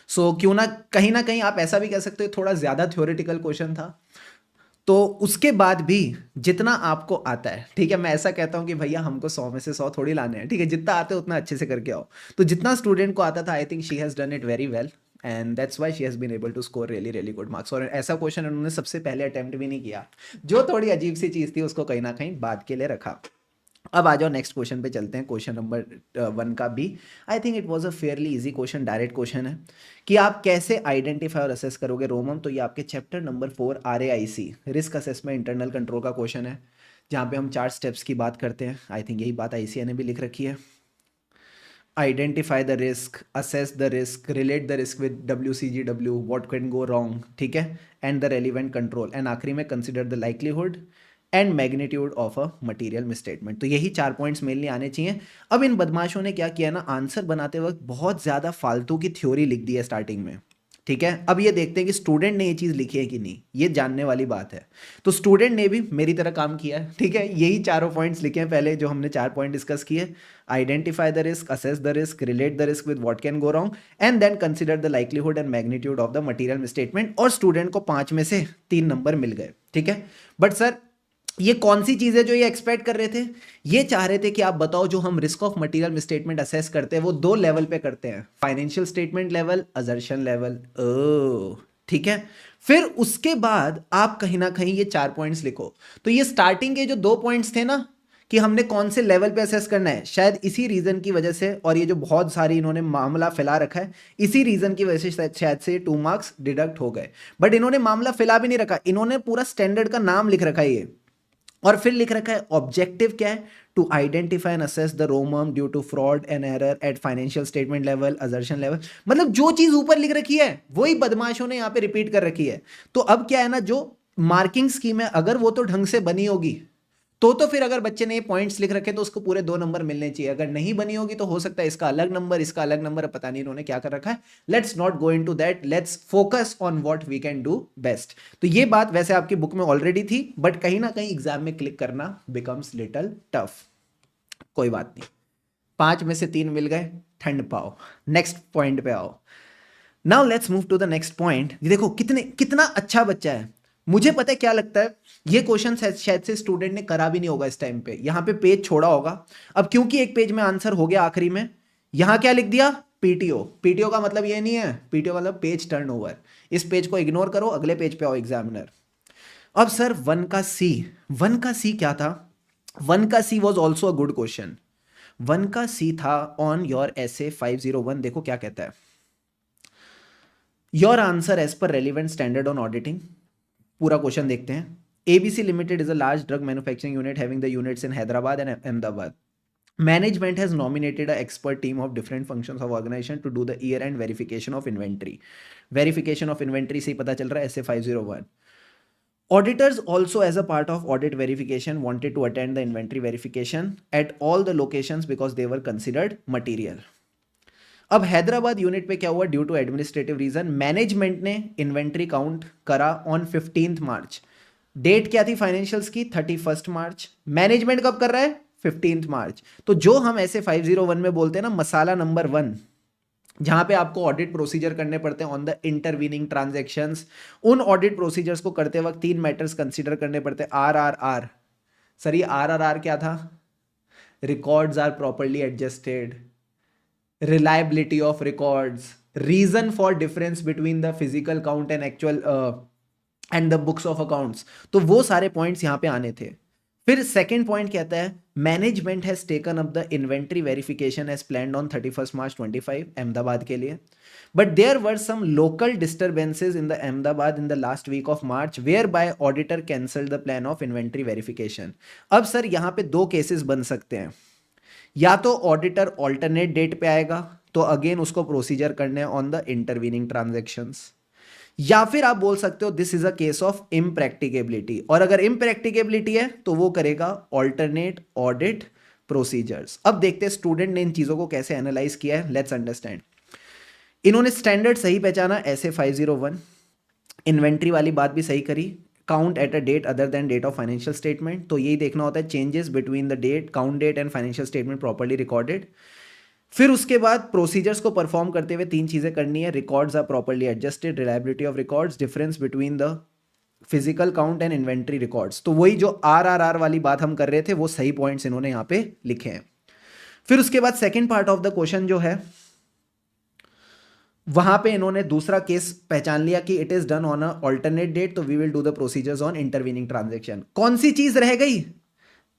So क्यों ना कहीं आप ऐसा भी कह सकते हो थोड़ा ज़्यादा थ्योरेटिकल क्वेश्चन था, तो उसके बाद भी जितना आपको आता है, ठीक है, मैं ऐसा कहता हूँ कि भैया हमको 100 में से 100 थोड़ी लाने हैं, ठीक है, जितना आते है उतना अच्छे से करके आओ। तो जितना स्टूडेंट को आता था I think she has done it very well and that's why she has been able to score really really good marks. और ऐसा क्वेश्चन उन्होंने सबसे पहले अटेम्प्ट भी नहीं किया, जो थोड़ी अजीब सी चीज़ थी उसको कहीं ना कहीं बाद के लिए रखा। अब आ जाओ नेक्स्ट क्वेश्चन पे चलते हैं, क्वेश्चन नंबर 1 का भी I think it was a fairly easy question, direct question है कि आप कैसे आइडेंटिफाई और असेस करोगे रोमम। तो ये आपके chapter number 4 RAIC risk assessment internal control का क्वेश्चन है, जहाँ पे हम 4 स्टेप्स की बात करते हैं। आई थिंक यही बात आईसीए ने भी लिख रखी है। Identify the risk, assess the risk, relate the risk with WCGW, what can go wrong, ठीक है, and the relevant control, and आखिरी में consider the likelihood and magnitude of a material misstatement. तो यही 4 पॉइंट्स मेनली आने चाहिए। अब इन बदमाशों ने क्या किया ना, आंसर बनाते वक्त बहुत ज़्यादा फालतू की थ्योरी लिख दी है स्टार्टिंग में। ठीक है, अब ये देखते हैं कि स्टूडेंट ने ये चीज़ लिखी है कि नहीं, ये जानने वाली बात है। तो स्टूडेंट ने भी मेरी तरह काम किया है, ठीक है, यही चारों पॉइंट्स लिखे हैं पहले जो हमने 4 पॉइंट डिस्कस किए। Identify the risk, assess the risk, relate the risk with what can go wrong, and then consider the likelihood and magnitude of the material misstatement. और स्टूडेंट को 5 में से 3 नंबर मिल गए। ठीक है, बट सर ये कौन सी चीज है जो ये एक्सपेक्ट कर रहे थे, ये चाह रहे थे कि आप बताओ जो हम risk of material misstatement assess करते हैं वो 2 लेवल पे करते हैं, financial statement level, assertion level. ओ ठीक है, फिर उसके बाद आप कहीं ना कहीं ये 4 पॉइंट्स लिखो। तो ये स्टार्टिंग के जो 2 पॉइंट्स थे ना कि हमने कौन से लेवल पे असेस करना है, शायद इसी रीजन की वजह से, और ये जो बहुत सारी इन्होंने मामला फैला रखा है इसी रीजन की वजह से शायद से 2 मार्क्स डिडक्ट हो गए। बट इन्होंने मामला फैला भी नहीं रखा, इन्होंने पूरा स्टैंडर्ड का नाम लिख रखा है ये, और फिर लिख रखा है ऑब्जेक्टिव क्या है, to identify and assess the ROMM due to fraud and error at financial statement level, assertion level. मतलब जो चीज ऊपर लिख रखी है वही बदमाशों ने यहाँ पे रिपीट कर रखी है। तो अब क्या है ना, जो मार्किंग स्कीम है अगर वो तो ढंग से बनी होगी तो फिर अगर बच्चे ने ये पॉइंट्स लिख रखे तो उसको पूरे 2 नंबर मिलने चाहिए। अगर नहीं बनी होगी तो हो सकता है इसका अलग नंबर, इसका अलग नंबर, पता नहीं इन्होंने क्या कर रखा है। Let's not go into that, let's focus on what we can do best. तो ये बात वैसे आपकी बुक में ऑलरेडी थी, बट कहीं ना कहीं एग्जाम में क्लिक करना बिकम्स लिटल टफ। कोई बात नहीं, 5 में से 3 मिल गए, ठंड पाओ। नेक्स्ट पॉइंट पे आओ। Now let's move to the next point. देखो कितना अच्छा बच्चा है। मुझे पता है क्या लगता है, ये क्वेश्चन शायद से स्टूडेंट ने करा भी नहीं होगा इस टाइम पे, यहां पे पेज छोड़ा होगा। अब क्योंकि एक पेज में आंसर हो गया आखिरी में, यहां क्या लिख दिया, पीटीओ। पीटीओ का मतलब ये नहीं है, पीटीओ मतलब पेज टर्नओवर। इस पेज को इग्नोर करो, अगले पेज पे आओ एग्जामिनर। अब सर 1 का सी क्या था, 1 का C was also a good question. 1 का सी था ऑन योर essay 501। देखो क्या कहता है, your answer as per relevant standard on auditing. पूरा क्वेश्चन देखते हैं। ABC Limited is a large drug manufacturing unit having the units in Hyderabad and Ahmedabad. Management has nominated an expert team of different functions of organization to do the year-end verification of inventory. Verification of inventory से ही पता चल रहा है essay 501. Auditors also as a part of audit verification wanted to attend the inventory verification at all the locations because they were considered material. अब Hyderabad unit पे क्या हुआ, due to administrative reason management ने इन्वेंट्री काउंट करा on 15 March. Date क्या थी financials की, 31 मार्च। Management कब कर रहा है, 15 मार्च। तो जो हम ऐसे 501 में बोलते हैं ना मसाला नंबर 1, जहां पे आपको ऑडिट प्रोसीजर करने पड़ते हैं ऑन द इंटरवीनिंग ट्रांजैक्शंस, उन ऑडिट प्रोसीजर्स को करते वक्त 3 मैटर्स कंसीडर करने पड़ते हैं, RRR, सर ये RRR क्या था? Records are properly adjusted, reliability of records, reason for difference between the physical count and actual and the books of accounts. तो वो सारे पॉइंट्स यहां पे आने थे। फिर सेकंड पॉइंट कहता है management has taken up the inventory verification as planned on 31 March 25 Ahmedabad के लिए, but there were some local disturbances in the Ahmedabad in the last week of March whereby auditor cancelled the plan of inventory verification. अब sir यहाँ पे दो cases बन सकते हैं, या तो ऑडिटर ऑल्टरनेट डेट पे आएगा तो अगेन उसको प्रोसीजर करने ऑन द इंटरवीनिंग ट्रांजैक्शंस, या फिर आप बोल सकते हो this is a case of impracticability, और अगर इम्प्रैक्टिकेबिलिटी है तो वो करेगा ऑल्टरनेट ऑडिट प्रोसीजर्स। अब देखते हैं स्टूडेंट ने इन चीजों को कैसे एनालाइज किया है, लेट्स अंडरस्टैंड। इन्होंने स्टैंडर्ड सही पहचाना, ऐसे 501, इन्वेंट्री वाली बात भी सही करी, count at a date other than date of financial statement, तो यही देखना होता है changes between the date, count date and financial statement properly recorded. फिर उसके बाद प्रोसीजर्स को परफॉर्म करते हुए तीन चीजें करनी है, records are properly adjusted, reliability of records, difference between the physical count and inventory records. तो वही जो RRR वाली बात हम कर रहे थे वो सही पॉइंट्स इन्होंने यहां पे लिखे हैं। फिर उसके बाद second part of the question जो है वहां पे इन्होंने दूसरा केस पहचान लिया कि it is done on a alternate date, तो we will do the procedures on intervening transaction. कौन सी चीज रह गई?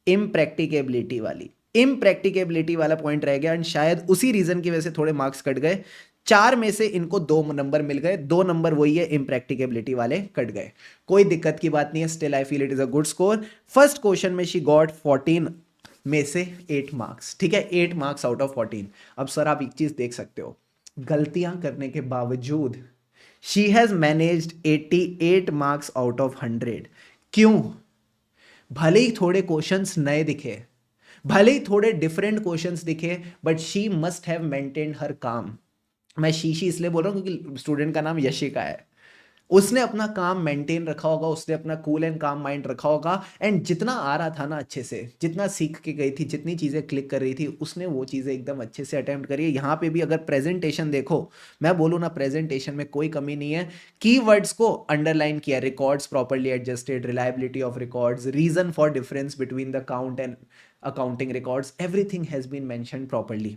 इम्प्रैक्टिकेबिलिटी वाली, इम्प्रैक्टिकेबिलिटी वाला पॉइंट रह गया, एंड शायद उसी रीजन की वजह से थोड़े मार्क्स कट गए। 4 में से इनको 2 नंबर मिल गए, 2 नंबर वही है, इम्प्रैक्टिकेबिलिटी वाले कट गए। कोई दिक्कत की बात नहीं है, still I feel it is a good score. First question में शी गॉट 14 में से 8 मार्क्स, ठीक है, 8 मार्क्स आउट ऑफ 14। अब सर आप एक चीज देख सकते हो, गलतियां करने के बावजूद she has managed 88 marks out of 100। क्यों? भले ही थोड़े क्वेश्चंस नए दिखे, भले ही थोड़े डिफरेंट क्वेश्चंस दिखे, but she must have maintained हर काम। मैं शी इसलिए बोल रहा हूं क्योंकि स्टूडेंट का नाम यशिका है। उसने अपना काम मेंटेन रखा होगा, उसने अपना कूल एंड काम माइंड रखा होगा, एंड जितना आ रहा था ना अच्छे से, जितना सीख के गई थी, जितनी चीज़ें क्लिक कर रही थी, उसने वो चीज़ें एकदम अच्छे से अटेम्प्ट करी है। यहाँ पे भी अगर प्रेजेंटेशन देखो, मैं बोलूँ ना, प्रेजेंटेशन में कोई कमी नहीं है। कीवर्ड्स को अंडरलाइन किया, records properly adjusted, reliability of records, reason for difference between the count and accounting records, everything has been mentioned properly.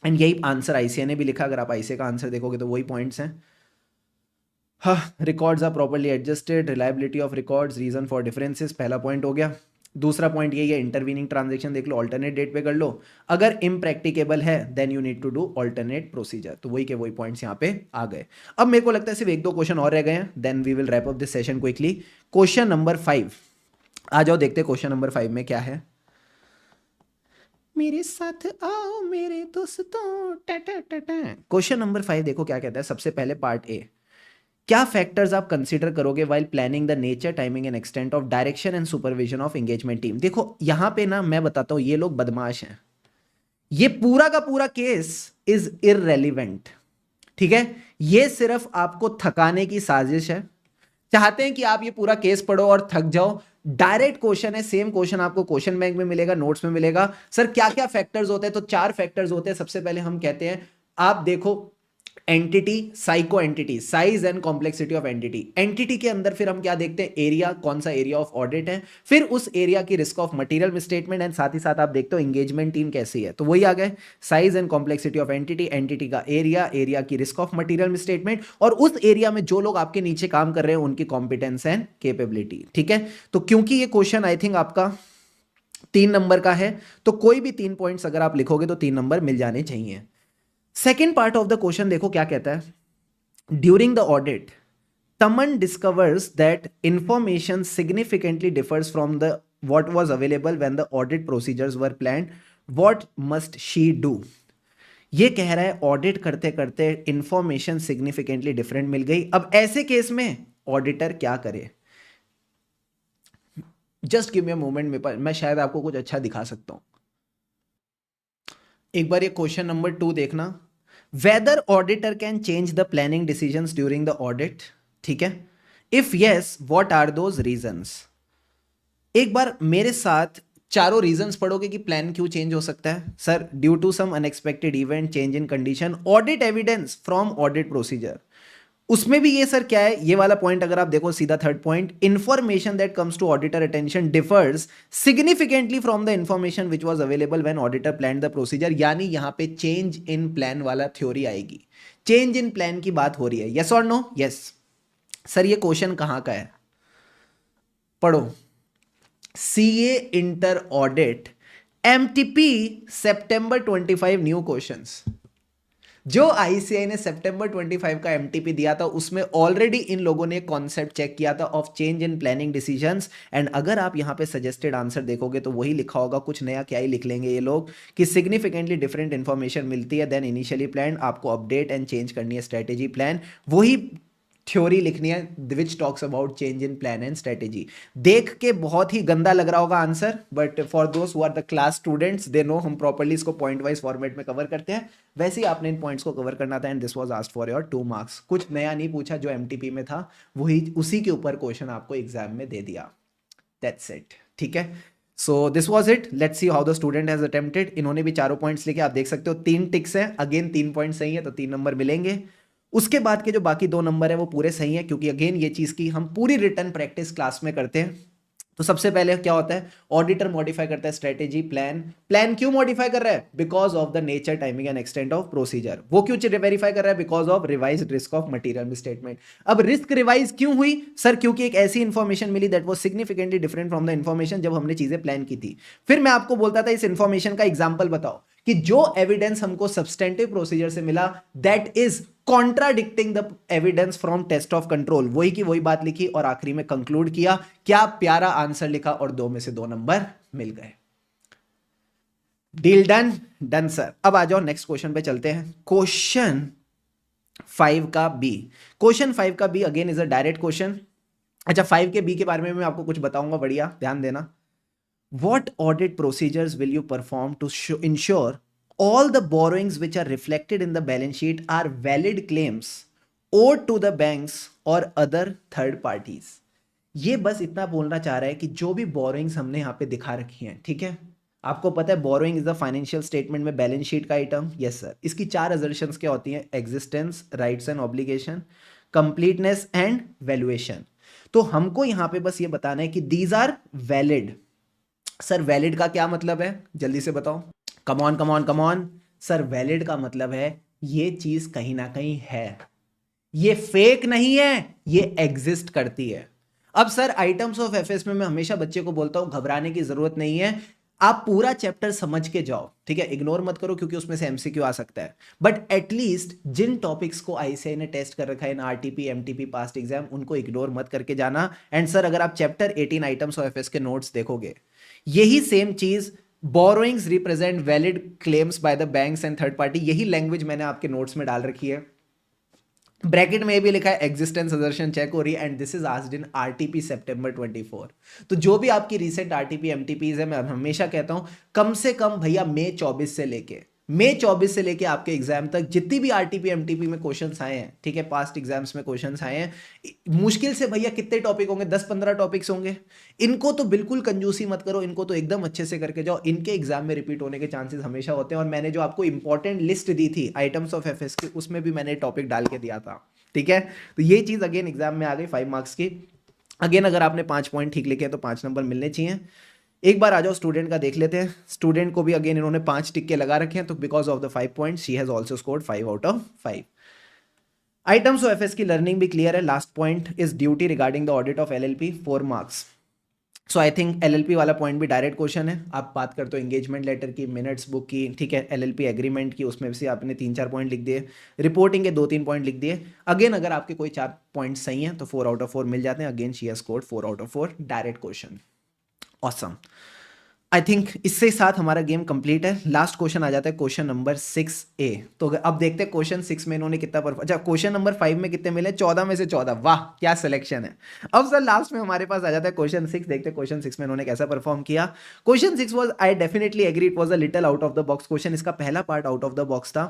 And यही आंसर आईसीए ने भी लिखा, अगर आप आईसीए का आंसर देखोगे तो वही पॉइंट्स हैं। हाँ, records are properly adjusted, reliability of records, reason for differences, पहला पॉइंट हो गया। दूसरा पॉइंट यही है, इंटरवीनिंग ट्रांजैक्शन देख लो, ऑल्टरनेट डेट पे कर लो, अगर इम्प्रैक्टिकेबल है then you need to do alternate procedure. तो वही के वही पॉइंट्स यहाँ पे आ गए। अब मेरे को लगता है सिर्फ 1-2 क्वेश्चन और रह गए हैं, then we will wrap up this session quickly. Question number 5, आ जाओ देखते हैं क्वेश्चन नंबर 5 में क्या है। मेरे साथ आओ मेरे दोस्तों, क्वेश्चन नंबर 5 देखो क्या कहता है। सबसे पहले पार्ट ए, क्या फैक्टर्स आप कंसीडर करोगे while planning the nature, timing and extent of direction and supervision of engagement team. देखो यहां पे ना मैं बताता हूं, ये लोग बदमाश हैं, ये पूरा का पूरा केस इज इररेलीवेंट, ठीक है, ये सिर्फ आपको थकाने की साजिश है। चाहते हैं कि आप ये पूरा केस पढ़ो और थक जाओ। डायरेक्ट क्वेश्चन है, सेम क्वेश्चन आपको क्वेश्चन बैंक में मिलेगा, नोट्स में मिलेगा। सर क्या क्या फैक्टर्स होते हैं? तो 4 फैक्टर्स होते हैं। सबसे पहले हम कहते हैं, आप देखो, entity, psycho entity, size and complexity of entity. Entity के अंदर फिर हम क्या देखते हैं? एरिया, कौन सा एरिया ऑफ ऑडिट है, फिर उस एरिया की risk of material misstatement, and साथ ही साथ आप देखते हो एंगेजमेंट टीम कैसी है। तो वही आ गए, size and complexity of entity, entity का एरिया, एरिया की रिस्क ऑफ मटेरियल मिसस्टेटमेंट, और उस एरिया में जो लोग आपके नीचे काम कर रहे हैं उनकी कॉम्पिटेंस एंड केपेबिलिटी, ठीक है। तो क्योंकि ये क्वेश्चन आई थिंक आपका 3 नंबर का है, तो कोई भी 3 पॉइंट्स अगर आप लिखोगे तो 3 नंबर मिल जाने चाहिए। Second part of the question देखो क्या कहता है। ड्यूरिंग द ऑडिट, तमन discovers that information significantly differs from the what was available when the audit procedures were planned. What must she do? ये कह रहा है ऑडिट करते करते इंफॉर्मेशन सिग्निफिकेंटली डिफरेंट मिल गई। अब ऐसे केस में ऑडिटर क्या करे? Just give me a moment, मैं शायद आपको कुछ अच्छा दिखा सकता हूं। एक बार ये क्वेश्चन नंबर 2 देखना, whether auditor can change the planning decisions during the audit, ठीक है, if yes what are those reasons. एक बार मेरे साथ चारों रीजंस पढ़ोगे कि प्लान क्यों चेंज हो सकता है। Sir, due to some unexpected event, change in condition, audit evidence from audit procedure. उसमें भी ये सर क्या है, ये वाला पॉइंट अगर आप देखो सीधा third point, information that comes to auditor attention differs significantly from the information which was available when auditor plan the procedure. यानी यहां पे चेंज इन प्लान वाला थ्योरी आएगी, चेंज इन प्लान की बात हो रही है। यस और नो? यस। सर ये क्वेश्चन कहां का है, पढ़ो, CA inter audit MTP September 25 new questions. जो आईसीआई ने सितंबर 25 का एमटीपी दिया था उसमें ऑलरेडी इन लोगों ने कॉन्सेप्ट चेक किया था of change in planning decisions. And अगर आप यहां पे सजेस्टेड आंसर देखोगे तो वही लिखा होगा, कुछ नया क्या ही लिख लेंगे ये लोग, कि सिग्निफिकेंटली डिफरेंट इंफॉर्मेशन मिलती है देन इनिशियली प्लान, आपको अपडेट एंड चेंज करनी है स्ट्रेटेजी प्लान। वही थ्योरी लिखनी है which talks about change in plan and strategy. देख के बहुत ही गंदा लग रहा होगा answer, but for those who are the class students they know हम प्रॉपर्ली इसको पॉइंट वाइज फॉर्मेट में कवर करते हैं। वैसे ही आपने इन पॉइंट्स को कवर करना था and this was asked for your 2 marks. कुछ नया नहीं पूछा, जो एमटीपी में था वही उसी के ऊपर क्वेश्चन आपको एग्जाम में दे दिया। दैट्स इट, ठीक है। So this was it, let's see how the student has attempted. इन्होंने भी चारों पॉइंट्स लेके, आप देख सकते हो 3 टिक्स हैं, अगेन 3 पॉइंट सही है तो 3 नंबर मिलेंगे। उसके बाद के जो बाकी 2 नंबर है वो पूरे सही है, क्योंकि अगेन ये चीज की हम पूरी रिटर्न प्रैक्टिस क्लास में करते हैं। तो सबसे पहले क्या होता है, ऑडिटर मॉडिफाई करता है स्ट्रेटेजी प्लान। प्लान क्यों मॉडिफाई कर रहा है? Because of the nature, timing and extent of procedure. वो क्यों वेरीफाई कर रहा है? Because of revised risk of material statement. अब रिस्क रिवाइज क्यों हुई सर? क्योंकि एक ऐसी इंफॉर्मेशन मिली that was significantly different from the information जब हमने चीजें प्लान की थी। फिर मैं आपको बोलता था इस इंफॉर्मेशन का एग्जाम्पल बताओ कि जो एविडेंस हमको सब्सटेंटिव प्रोसीजर से मिला that is contradicting the evidence from test of control. वही की वही बात लिखी और आखिरी में कंक्लूड किया। क्या प्यारा आंसर लिखा और 2 में से 2 नंबर मिल गए। Deal done? Done sir. अब आ जाओ नेक्स्ट क्वेश्चन पे चलते हैं। क्वेश्चन 5 का बी। क्वेश्चन 5 का B again is a direct question. अच्छा, 5 के बी के बारे में मैं आपको कुछ बताऊंगा, बढ़िया ध्यान देना। What audit procedures will you perform to ensure all the borrowings which are reflected in the balance sheet are valid claims owed to the banks or other third parties? ये बस इतना बोलना चाह रहा है कि जो भी बोरोइंग्स हमने यहाँ पे दिखा रखी हैं, ठीक है, आपको पता है borrowing is the financial statement में बैलेंस शीट का आइटम। Yes sir. इसकी 4 असर्शंस क्या होती हैं? Existence, rights and obligation, completeness and valuation. तो हमको यहाँ पे बस ये बताना है कि these are valid. Sir valid का क्या मतलब है? जल्दी से बताओ। Come on come on come on. Sir valid का मतलब है ये चीज कहीं ना कहीं है, ये फेक नहीं है, ये एग्जिस्ट करती है। अब सर आइटम्स ऑफ एफएस में मैं हमेशा बच्चे को बोलता हूं घबराने की जरूरत नहीं है, आप पूरा चैप्टर समझ के जाओ, ठीक है, इग्नोर मत करो क्योंकि उसमें से एमसीक्यू आ सकता है। बट एटलीस्ट जिन टॉपिक्स को आईसीआई ने टेस्ट कर रखा है इन आरटीपी एमटीपी पास्ट एग्जाम, उनको इग्नोर मत करके जाना। एंड सर अगर आप चैप्टर 18 आइटम्स ऑफ एफएस के नोट्स देखोगे, यही सेम चीज borrowings represent valid claims by the banks and third party, यही लैंग्वेज मैंने आपके नोट्स में डाल रखी है। ब्रैकेट में भी लिखा है एग्जिस्टेंस असर्शन चेक हो रही है and this is asked in RTP सितंबर 24। तो जो भी आपकी रिसेंट आरटीपी एमटीपीज है, मैं हमेशा कहता हूं कम से कम भैया मई 24 से लेके आपके एग्जाम तक जितनी भी आरटीपी एमटीपी में क्वेश्चंस आए हैं, ठीक है, पास्ट एग्जाम्स में क्वेश्चंस आए हैं, मुश्किल से भैया कितने टॉपिक होंगे? 10-15 टॉपिक्स होंगे। इनको तो बिल्कुल कंजूसी मत करो, इनको तो एकदम अच्छे से करके जाओ, इनके एग्जाम में रिपीट होने के चांसेस हमेशा होते हैं। और मैंने जो आपको इंपॉर्टेंट लिस्ट दी थी आइटम्स ऑफ एफएस की, उसमें भी मैंने टॉपिक डाल के दिया था, ठीक है। तो ये चीज अगेन एग्जाम में आ गई 5 मार्क्स की। अगेन अगर आपने 5 पॉइंट ठीक लिखे हैं तो 5 नंबर मिलने चाहिए। एक बार आ जाओ स्टूडेंट का देख लेते हैं। स्टूडेंट को भी अगेन इन्होंने 5 टिक्के लगा रखे हैं, तो because of the 5 points she has also scored 5 out of 5। Items of FS की लर्निंग भी क्लियर है। Last point is duty regarding the audit of LLP, 4 marks. So I think LLP वाला पॉइंट भी डायरेक्ट क्वेश्चन है। आप बात करते हो एंगेजमेंट लेटर की, मिनट्स बुक की, ठीक है, एलएलपी एग्रीमेंट की, उसमें से आपने 3-4 पॉइंट लिख दिए, रिपोर्टिंग के 2-3 पॉइंट लिख दिए। अगेन अगर आपके कोई 4 पॉइंट सही हैं तो 4 आउट ऑफ 4 मिल जाते हैं। Again she has scored 4 out of 4 direct question. Awesome. I think इससे साथ हमारा गेम कंप्लीट है। लास्ट क्वेश्चन आ जाता है क्वेश्चन नंबर 6A। तो अब देखते हैं क्वेश्चन 6 में इन्होंने कितना अच्छा क्वेश्चन नंबर 5 में कितने मिले? 14 में से 14। वाह क्या सिलेक्शन है। अब सर लास्ट में हमारे पास आ जाता है क्वेश्चन 6। देखते हैं क्वेश्चन 6 में इन्होंने कैसा परफॉर्म किया। Question 6 was, I definitely agree, it was a little out of the box question. इसका पहला part out of the box था।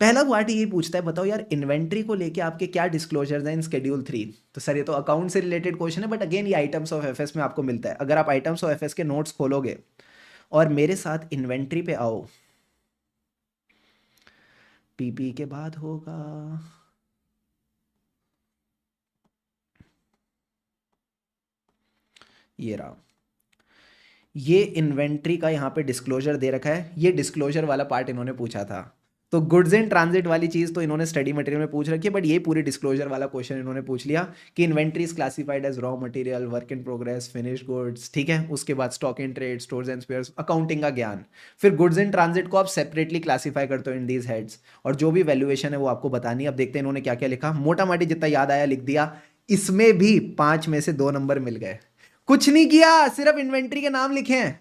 पहला पार्ट ये पूछता है, बताओ यार इन्वेंट्री को लेके आपके क्या डिस्क्लोजर्स हैं इन शेड्यूल 3। तो सर ये तो अकाउंट से रिलेटेड क्वेश्चन है, बट अगेन ये आइटम्स ऑफ एफएस में आपको मिलता है। अगर आप आइटम्स ऑफ एफएस के नोट्स खोलोगे और मेरे साथ इन्वेंट्री पे आओ, पीपी के बाद होगा ये रहा, ये इन्वेंट्री का यहाँ पे डिस्क्लोजर दे रखा है, ये डिस्क्लोजर वाला पार्ट इन्होंने पूछा था। तो गुड्स इन ट्रांजिट वाली चीज़ तो इन्होंने स्टडी मटेरियल में पूछ रखी है, बट ये पूरी डिस्क्लोजर वाला क्वेश्चन इन्होंने पूछ लिया कि inventory is classified as raw material, work in progress, finish goods, ठीक है। उसके बाद stock in trade, stores and spares, accounting का ज्ञान। फिर गुड्स इन ट्रांजिट को आप सेपरेटली क्लासीफाई करते हो इन दीज हेड्स, और जो भी वैल्यूएशन है वो आपको बतानी है। अब देखते हैं इन्होंने क्या क्या लिखा, मोटा मोटी जितना याद आया लिख दिया। इसमें भी 5 में से 2 नंबर मिल गए, कुछ नहीं किया, सिर्फ इन्वेंट्री के नाम लिखे हैं।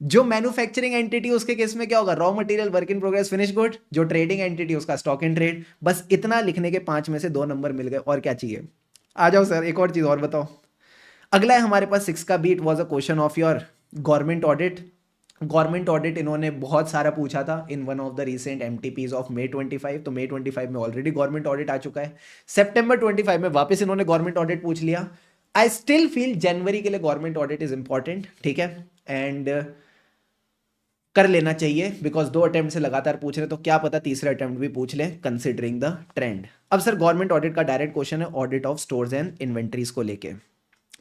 जो मैन्युफैक्चरिंग एंटिटी उसके केस में क्या होगा, raw material, work in progress, finish good. जो ट्रेडिंग एंटिटी उसका स्टॉक इन ट्रेड। बस इतना लिखने के 5 में से 2 नंबर मिल गए, और क्या चाहिए। आ जाओ सर, एक और चीज और बताओ। अगला है हमारे पास 6 का bit was a question of your government audit. Government audit इन्होंने बहुत सारा पूछा था in one of the recent MTPs ऑफ May 25। तो May 25 में ऑलरेडी गवर्नमेंट ऑडिट आ चुका है, September 25 में वापस इन्होंने गवर्नमेंट ऑडिट पूछ लिया। आई स्टिल फील जनवरी के लिए गवर्नमेंट ऑडिट इज इंपॉर्टेंट, ठीक है, एंड कर लेना चाहिए, बिकॉज 2 अटेम्प्ट से लगातार पूछ रहे, तो क्या पता तीसरे अटेम्प्ट भी पूछ ले, कंसिडरिंग द ट्रेंड। अब सर गवर्नमेंट ऑडिट का डायरेक्ट क्वेश्चन है audit of stores and inventories को लेके,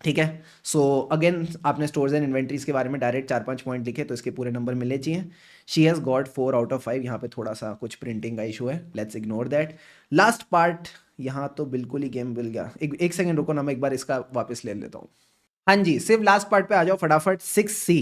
ठीक है। सो अगेन आपने स्टोर्स एंड इन्वेंट्रीज के बारे में डायरेक्ट 4-5 पॉइंट लिखे, तो इसके पूरे नंबर मिलने चाहिए। She has got 4 out of 5। यहाँ पे थोड़ा सा कुछ प्रिंटिंग का इशू है, let's ignore that. Last part, यहाँ तो बिल्कुल ही गेम मिल गया। एक सेकंड रुको ना, मैं एक बार इसका वापस ले लेता हूँ। हाँ जी, सिर्फ लास्ट पार्ट पे आ जाओ फटाफट, 6C।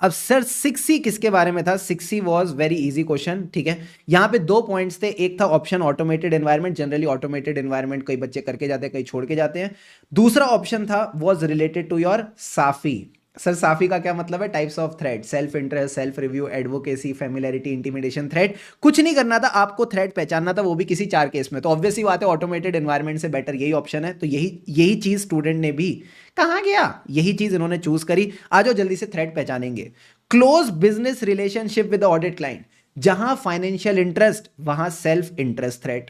अब सर 6C किसके बारे में था, 6C was very easy question, ठीक है। यहाँ पे 2 पॉइंट्स थे, एक था option automated environment, generally automated environment कई बच्चे करके जाते हैं, कई छोड़ के जाते हैं। दूसरा ऑप्शन था वॉज रिलेटेड टू योर साफी। सर साफी का क्या मतलब है, types of threat, self interest, self review, advocacy, familiarity, intimidation, threat. कुछ नहीं करना था आपको, थ्रेड पहचानना था, वो भी किसी 4 केस में। तो ऑब्वियसली बात है ऑटोमेटेड एनवायरनमेंट से बेटर यही ऑप्शन है। तो यही चीज स्टूडेंट ने भी, कहाँ गया, यही चीज इन्होंने चूज करी। आ जाओ जल्दी से थ्रेड पहचानेंगे। Close business relationship with audit client, जहां फाइनेंशियल इंटरेस्ट वहां सेल्फ इंटरेस्ट थ्रेड।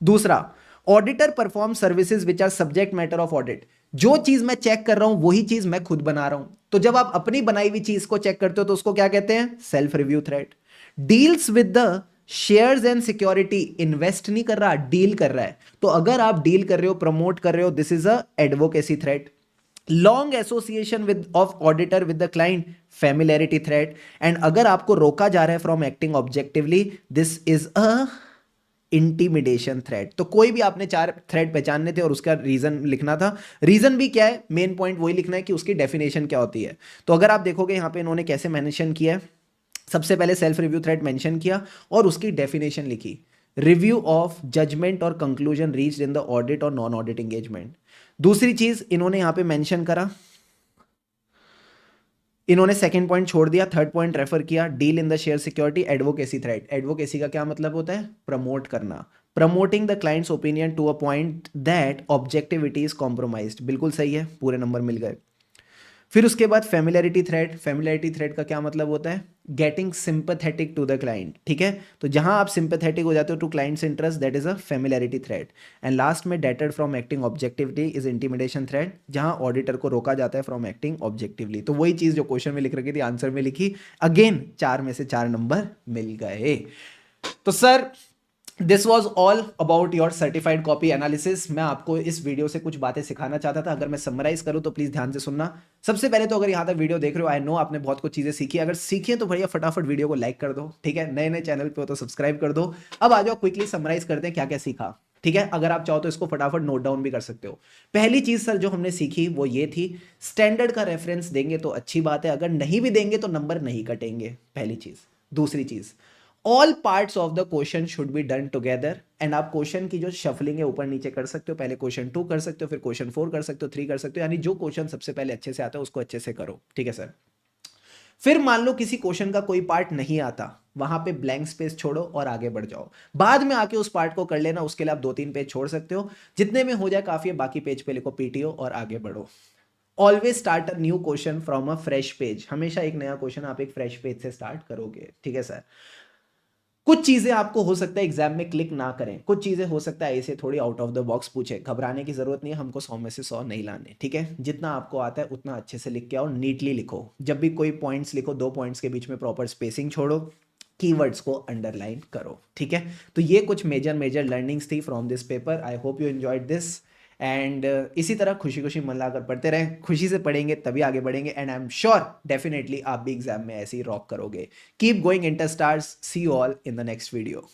दूसरा, auditor perform services which are subject matter of audit, जो चीज मैं चेक कर रहा हूं वही चीज मैं खुद बना रहा हूं। तो जब आप अपनी बनाई हुई चीज को चेक करते हो तो उसको क्या कहते हैं, self review thread. Deals with the shares and security, invest नहीं कर रहा, डील कर रहा है। तो अगर आप डील कर रहे हो, प्रमोट कर रहे हो, this is a advocacy thread. Long association with of auditor with the client, familiarity threat. And अगर आपको रोका जा रहा है from acting objectively, this is a intimidation thread. तो कोई भी आपने 4 थ्रेड पहचानने थे और उसका रीजन लिखना था। रीजन भी क्या है, मेन पॉइंट वही लिखना है कि उसकी डेफिनेशन क्या होती है। तो अगर आप देखोगे यहाँ पे इन्होंने कैसे मेंशन किया है, सबसे पहले सेल्फ रिव्यू थ्रेड मेंशन किया और उसकी डेफिनेशन लिखी, रिव्यू ऑफ जजमेंट और conclusion reached in the audit और नॉन ऑडिट एंगेजमेंट। दूसरी चीज इन्होंने यहां पे मेंशन करा, इन्होंने सेकंड पॉइंट छोड़ दिया, थर्ड पॉइंट रेफर किया, deal in the share security, advocacy threat. Advocacy का क्या मतलब होता है, प्रमोट करना, promoting the client's opinion to a point that objectivity is compromised, बिल्कुल सही है, पूरे नंबर मिल गए। फिर उसके बाद फेमिलियरिटी थ्रेड, फेमिलियरिटी थ्रेड का क्या मतलब होता है, getting sympathetic to the client, ठीक है। तो जहां आप सिंपैथेटिक हो जाते हो to clients interest, that is a familiarity threat. And last में deterred from acting objectively is intimidation threat, जहां ऑडिटर को रोका जाता है फ्रॉम एक्टिंग ऑब्जेक्टिवली। तो वही चीज जो क्वेश्चन में लिख रखी थी आंसर में लिखी, अगेन 4 में से 4 नंबर मिल गए। तो sir this was all about your certified copy analysis. मैं आपको इस वीडियो से कुछ बातें सिखाना चाहता था। अगर मैं समराइज करूं तो प्लीज ध्यान से सुनना। सबसे पहले तो अगर यहां तक वीडियो देख रहे हो, आई नो आपने बहुत कुछ चीजें सीखी। अगर सीखी है तो भैया फटाफट वीडियो को लाइक कर दो, ठीक है। नए नए चैनल पे हो तो सब्सक्राइब कर दो। अब आ जाओ क्विकली समराइज करते हैं क्या क्या सीखा, ठीक है। अगर आप चाहो तो इसको फटाफट नोट डाउन भी कर सकते हो। पहली चीज सर जो हमने सीखी वो ये थी, स्टैंडर्ड का रेफरेंस देंगे तो अच्छी बात है, अगर नहीं भी देंगे तो नंबर नहीं कटेंगे, पहली चीज। दूसरी चीज, all parts of the question should be done together. And आप क्वेश्चन की जो शफलिंग है ऊपर नीचे कर सकते हो, पहले क्वेश्चन 2 कर सकते हो, फिर क्वेश्चन 4 कर सकते हो, 3 कर सकते हो, यानी जो क्वेश्चन सबसे पहले अच्छे से आता है उसको अच्छे से करो, ठीक है सर। फिर मान लो किसी क्वेश्चन का कोई पार्ट नहीं आता, वहां पे ब्लैंक स्पेस छोड़ो और आगे बढ़ जाओ। बाद में आके उस पार्ट को कर लेना, उसके लिए आप 2-3 पेज छोड़ सकते हो, जितने में हो जाए काफी है। बाकी पेज पे लिखो पीटीओ और आगे बढ़ो। Always start a new question from a fresh page, हमेशा एक नया क्वेश्चन आप एक फ्रेश पेज से स्टार्ट करोगे, ठीक है सर। कुछ चीजें आपको हो सकता है एग्जाम में क्लिक ना करें, कुछ चीजें हो सकता है ऐसे थोड़ी आउट ऑफ द बॉक्स पूछे, घबराने की जरूरत नहीं है, हमको 100 में से 100 नहीं लाने, ठीक है। जितना आपको आता है उतना अच्छे से लिख के आओ, नीटली लिखो। जब भी कोई पॉइंट्स लिखो, 2 पॉइंट्स के बीच में प्रॉपर स्पेसिंग छोड़ो, कीवर्ड्स को अंडरलाइन करो, ठीक है। तो ये कुछ मेजर लर्निंग्स थी from this paper. I hope you enjoyed this and इसी तरह खुशी खुशी मन लगाकर पढ़ते रहें, खुशी से पढ़ेंगे तभी आगे बढ़ेंगे, and I am sure definitely आप भी एग्जाम में ऐसे ही रॉक करोगे। Keep going inter stars, see you all in the next video.